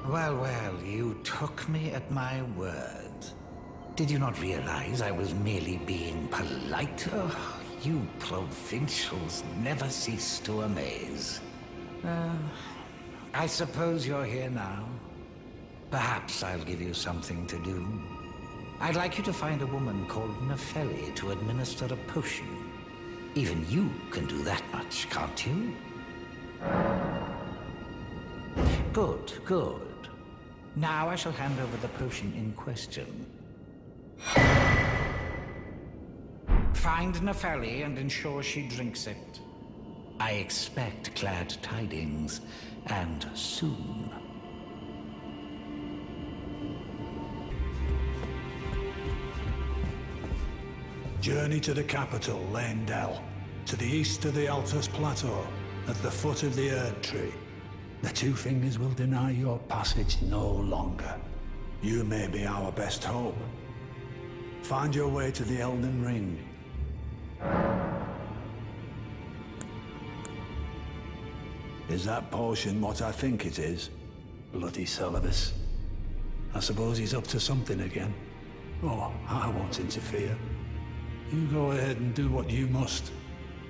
Well, well, you took me at my word. Did you not realize I was merely being polite? Oh, you provincials never cease to amaze. I suppose you're here now. Perhaps I'll give you something to do. I'd like you to find a woman called Nepheli to administer a potion. Even you can do that much, can't you? Good, good. Now I shall hand over the potion in question. Find Nepheli and ensure she drinks it. I expect glad tidings, and soon. Journey to the capital, Leyndell, to the east of the Altus Plateau, at the foot of the Erd Tree. The Two Fingers will deny your passage no longer. You may be our best hope. Find your way to the Elden Ring. Is that potion what I think it is? Bloody Seluvis. I suppose he's up to something again. Oh, I won't interfere. You go ahead and do what you must.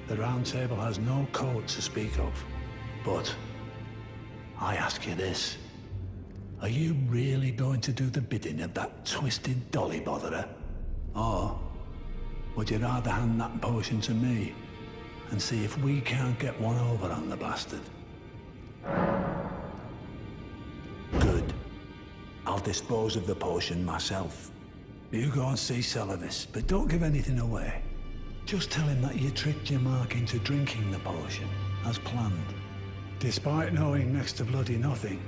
The Round Table has no code to speak of. But I ask you this. Are you really going to do the bidding of that twisted dolly botherer? Or would you rather hand that potion to me and see if we can't get one over on the bastard? Good. I'll dispose of the potion myself. You go and see Seluvis, but don't give anything away. Just tell him that you tricked your mark into drinking the potion, as planned. Despite knowing next to bloody nothing,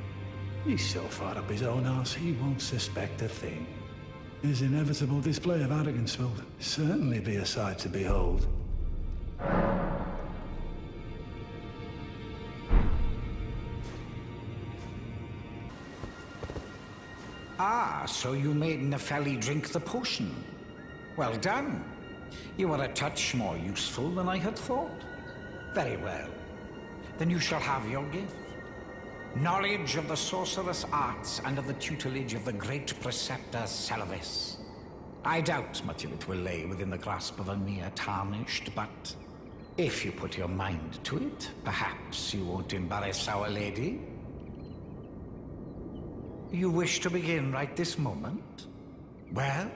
he's so far up his own arse he won't suspect a thing. His inevitable display of arrogance will certainly be a sight to behold. Ah, so you made Nepheli drink the potion. Well done. You are a touch more useful than I had thought. Very well. Then you shall have your gift. Knowledge of the sorcerous arts and of the tutelage of the great preceptor Seluvis. I doubt much of it will lay within the grasp of a mere tarnished, but if you put your mind to it, perhaps you won't embarrass our lady. You wish to begin right this moment? Well,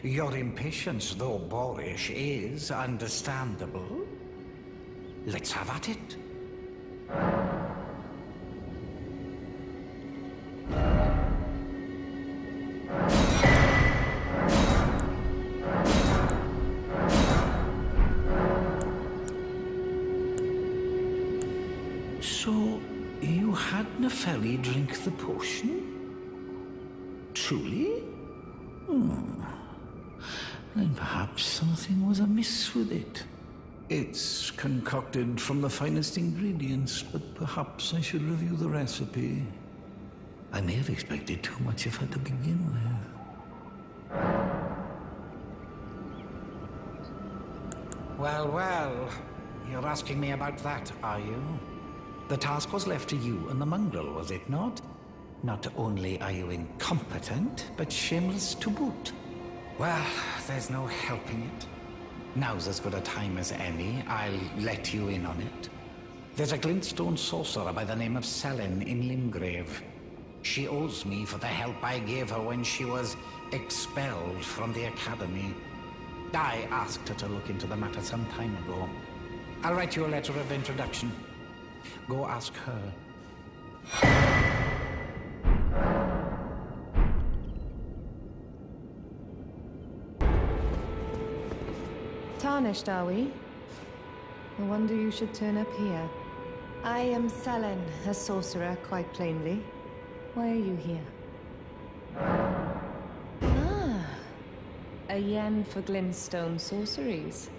your impatience, though boorish, is understandable. Let's have at it. So, you had Nepheli drink the potion? Truly? Then perhaps something was amiss with it. It's concocted from the finest ingredients, but perhaps I should review the recipe. I may have expected too much of her to begin with. Well, well. You're asking me about that, are you? The task was left to you and the mongrel, was it not? Not only are you incompetent, but shameless to boot. Well, there's no helping it. Now's as good a time as any. I'll let you in on it. There's a glintstone sorcerer by the name of Selene in Limgrave. She owes me for the help I gave her when she was expelled from the academy. I asked her to look into the matter some time ago. I'll write you a letter of introduction. Go ask her. Tarnished, are we? No wonder you should turn up here. I am Selene, a sorcerer, quite plainly. Why are you here? Ah, a yen for glintstone sorceries.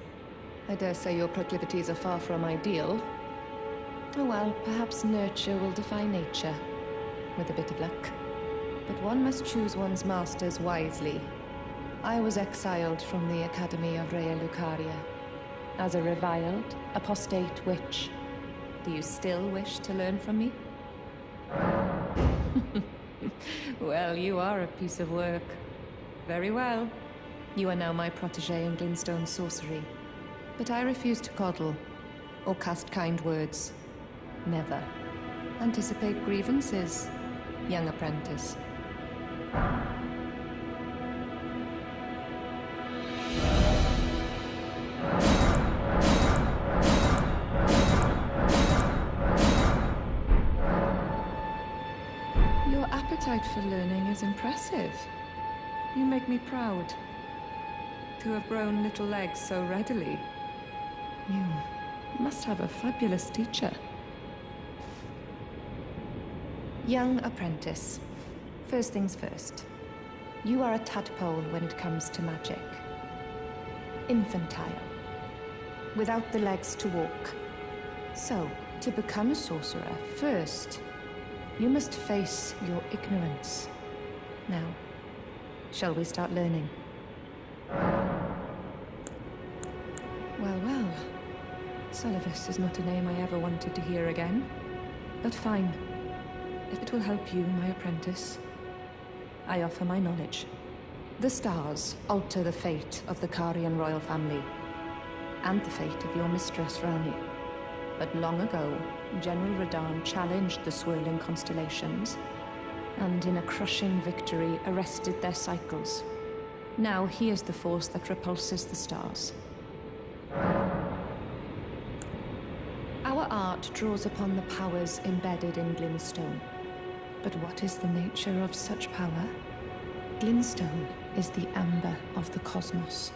I dare say your proclivities are far from ideal. Oh well, perhaps nurture will defy nature, with a bit of luck. But one must choose one's masters wisely. I was exiled from the Academy of Rea Lucaria as a reviled, apostate witch. Do you still wish to learn from me? Well, you are a piece of work. Very well. You are now my protégé in Glintstone sorcery. But I refuse to coddle, or cast kind words. Never. Anticipate grievances, young apprentice. Your appetite for learning is impressive. You make me proud to have grown little legs so readily. You must have a fabulous teacher. Young apprentice, first things first. You are a tadpole when it comes to magic. Infantile. Without the legs to walk. So, to become a sorcerer, first, you must face your ignorance. Now, shall we start learning? Well, well. Seluvis is not a name I ever wanted to hear again. But fine. If it will help you, my apprentice, I offer my knowledge. The stars alter the fate of the Carian royal family, and the fate of your mistress, Ranni. But long ago, General Radagon challenged the swirling constellations, and in a crushing victory arrested their cycles. Now he is the force that repulses the stars. Our art draws upon the powers embedded in Glintstone. But what is the nature of such power? Glintstone is the amber of the cosmos.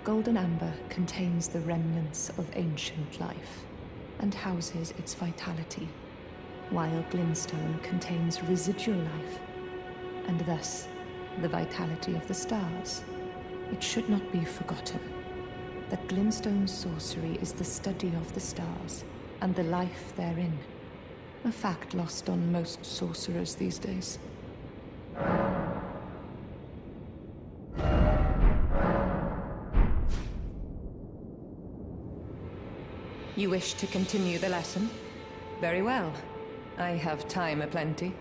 Golden amber contains the remnants of ancient life, and houses its vitality, while Glintstone contains residual life, and thus the vitality of the stars. It should not be forgotten that Glintstone sorcery is the study of the stars, and the life therein. A fact lost on most sorcerers these days. You wish to continue the lesson? Very well. I have time aplenty.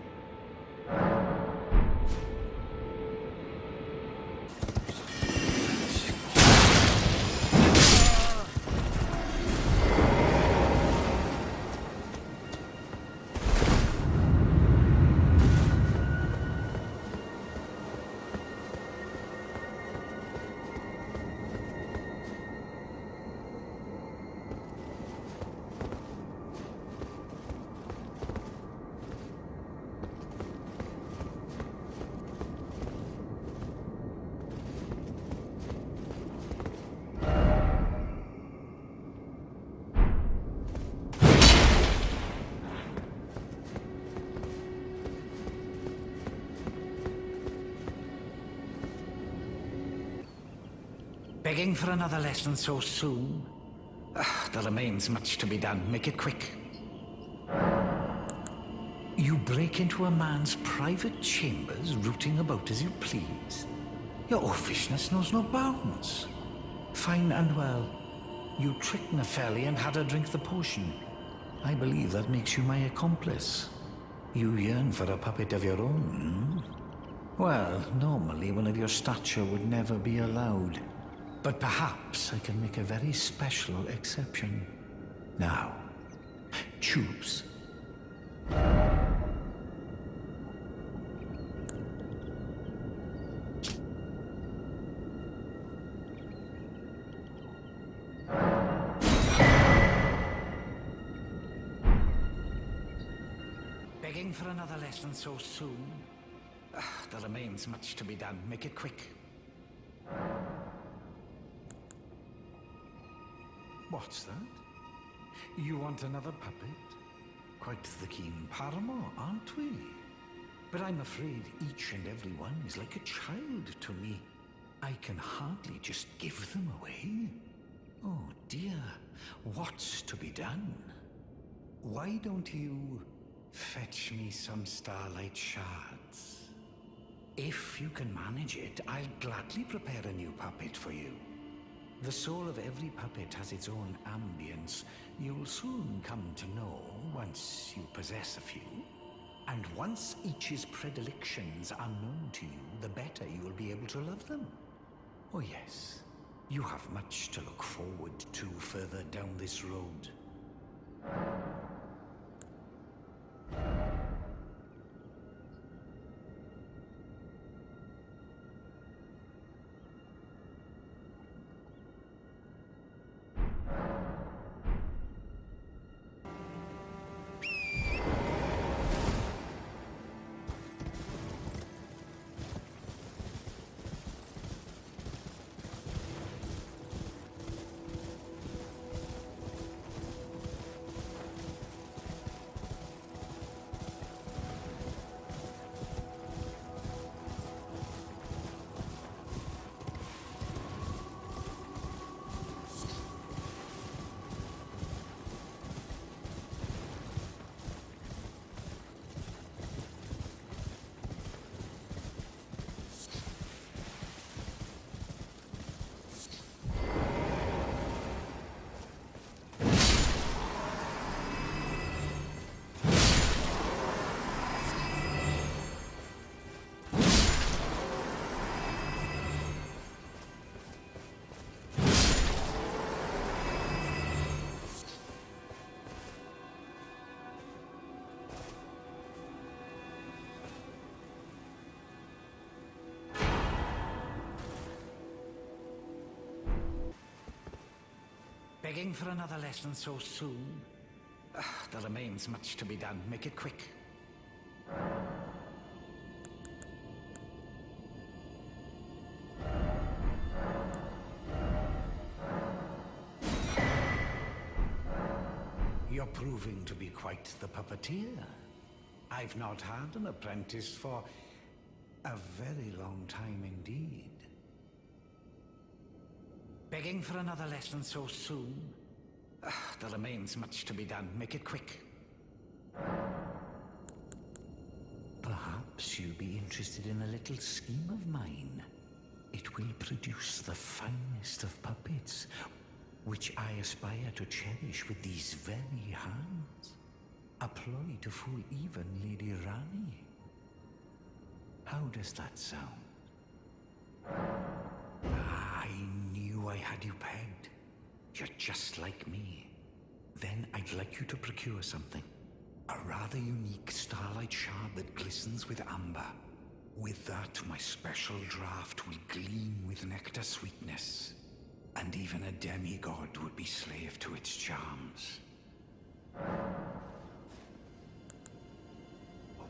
Begging for another lesson so soon? There remains much to be done. Make it quick. You break into a man's private chambers, rooting about as you please. Your offishness knows no bounds. Fine and well. You tricked Nepheli and had her drink the potion. I believe that makes you my accomplice. You yearn for a puppet of your own, hmm? Well, normally one of your stature would never be allowed. But perhaps I can make a very special exception. Now, choose. Begging for another lesson so soon? There remains much to be done. Make it quick. What's that? You want another puppet? Quite the keen paramour, aren't we? But I'm afraid each and every one is like a child to me. I can hardly just give them away. Oh dear, what's to be done? Why don't you fetch me some starlight shards? If you can manage it, I'll gladly prepare a new puppet for you. The soul of every puppet has its own ambience. You'll soon come to know once you possess a few. And once each's predilections are known to you, the better you will be able to love them. Oh yes, you have much to look forward to further down this road. Begging for another lesson so soon? There remains much to be done. Make it quick. You're proving to be quite the puppeteer. I've not had an apprentice for a very long time indeed. Begging for another lesson so soon? There remains much to be done. Make it quick. Perhaps you'd be interested in a little scheme of mine. It will produce the finest of puppets, which I aspire to cherish with these very hands. A ploy to fool even Lady Ranni. How does that sound? I knew I had you pegged. You're just like me. Then I'd like you to procure something. A rather unique starlight shard that glistens with amber. With that, my special draft will gleam with nectar sweetness. And even a demigod would be slave to its charms.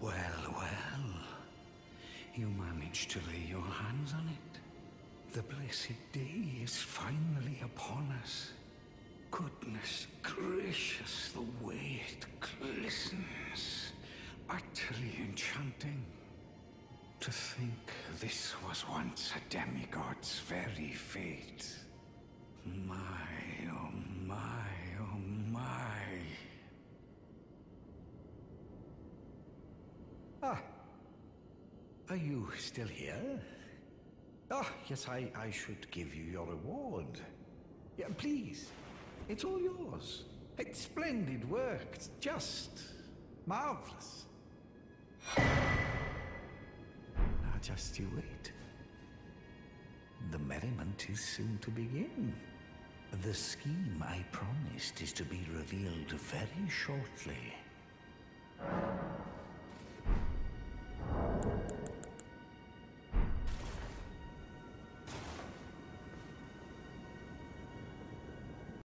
Well, well. You managed to lay your hands on it. The blessed day is finally upon us. Goodness gracious, the way it glistens. Utterly enchanting. To think this was once a demigod's very fate. My, oh my, oh my. Ah. Are you still here? Oh, yes, I should give you your reward. Yeah, please. It's all yours. It's splendid work. It's just marvelous. Now just you wait. The merriment is soon to begin. The scheme I promised is to be revealed very shortly.